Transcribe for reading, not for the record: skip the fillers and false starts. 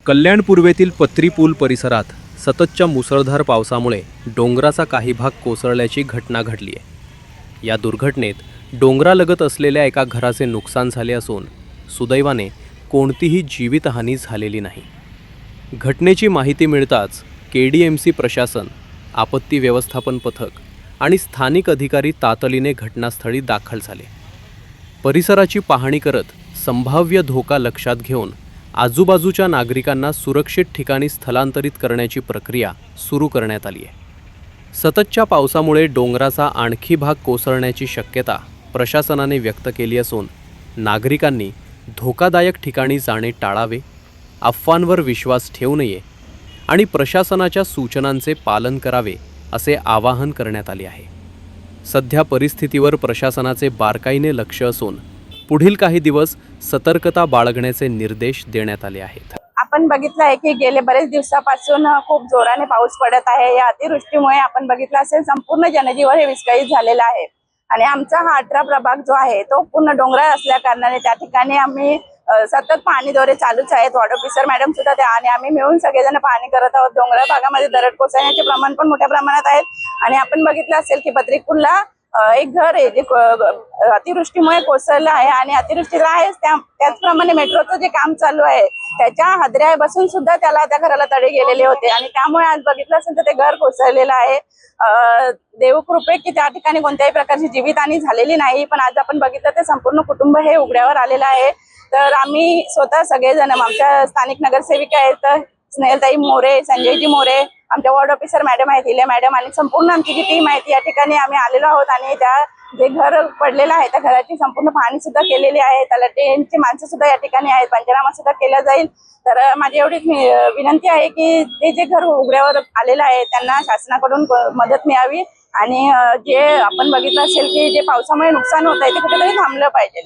कल्याण पूर्वेतील पत्री पूल परिसरात सततच्या मुसळधार पावसामुळे डोंगराचा काही भाग कोसळल्याची घटना घडली आहे। या दुर्घटनेत डोंगरालगत असलेल्या एका घराचे नुकसान झाले असून सुदैवाने कोणतीही जीवितहानी झालेली नाही। घटनेची माहिती मिळताच KDMC प्रशासन, आपत्ती व्यवस्थापन पथक आणि स्थानिक अधिकारी तातडीने घटनास्थळी दाखल झाले। परिसराची पाहणी करत संभाव्य धोका लक्षात घेऊन आजूबाजूच्या नागरिकांना सुरक्षित ठिकाणी स्थलांतरित करण्याची प्रक्रिया सुरू करण्यात आली आहे। सततच्या पावसामुळे डोंगराचा आणखी भाग कोसळण्याची शक्यता प्रशासनाने व्यक्त केली असून नागरिकांनी धोकादायक ठिकाणी जाणे टाळावे, अफवांवर विश्वास ठेवू नये आणि प्रशासनाच्या सूचनांचे पालन करावे असे आवाहन करण्यात आले आहे। सध्या परिस्थितीवर प्रशासनाचे बारकाईने लक्ष असून पुढील काही दिवस सतर्कता बाळगण्याचे निर्देश देण्यात आले आहेत। आपण बघितलं आहे की गेले बरेच दिवसापासून खूप जोराने पाऊस पडत आहे। या अतिवृष्टीमुळे आपण बघितलं असेल संपूर्ण जनजीवन हे विस्कळीत झालेलं आहे आणि आमचा हा 18 प्रभाग जो आहे तो पूर्ण डोंगराळ असल्या कारणाने त्या ठिकाणी आम्ही सतत पाहणी दौरे चालूच आहेत। वॉर्ड ऑफिसर मॅडम सुद्धा त्या आणि आम्ही मिळून सगळेजण पाहणी करत आहोत। डोंगराळ भागामध्ये दरड कोसळण्याचे प्रमाण पण मोठ्या प्रमाणात आहे आणि आपण बघितलं असेल की पत्रीपूलला एक घर आहे जे अतिवृष्टीमुळे कोसळलं आहे आणि अतिवृष्टीला आहे त्याचप्रमाणे मेट्रोचं जे काम चालू आहे त्याच्या हादऱ्या बसून सुद्धा त्या घराला तडे गेलेले होते आणि त्यामुळे आज बघितलं असेल तर ते घर कोसळलेलं आहे। देवकृपे की त्या ठिकाणी कोणत्याही प्रकारची जीवितहानी झालेली नाही, पण आज आपण बघितलं ते संपूर्ण कुटुंब हे उघड्यावर आलेलं आहे। तर आम्ही स्वतः सगळेजण आमच्या स्थानिक नगरसेविका आहेत स्नेहलताई मोरे, संजयजी मोरे, आमच्या वॉर्ड ऑफिसर मॅडम आहेत हिल्या मॅडम आणि संपूर्ण आमची जी टीम आहे या ठिकाणी आम्ही आलेलो आहोत आणि त्या जे घर पडलेलं आहे त्या घराची संपूर्ण पाहणी सुद्धा केलेली आहे। तलाठ्यांची माणसं सुद्धा या ठिकाणी आहेत, पंचनामा सुद्धा केला जाईल। तर माझी एवढीच विनंती आहे की ते जे घर उघड्यावर आलेलं आहे त्यांना शासनाकडून मदत मिळावी आणि जे आपण बघितलं असेल की जे पावसामुळे नुकसान होत आहे ते कुठेतरी थांबलं पाहिजे।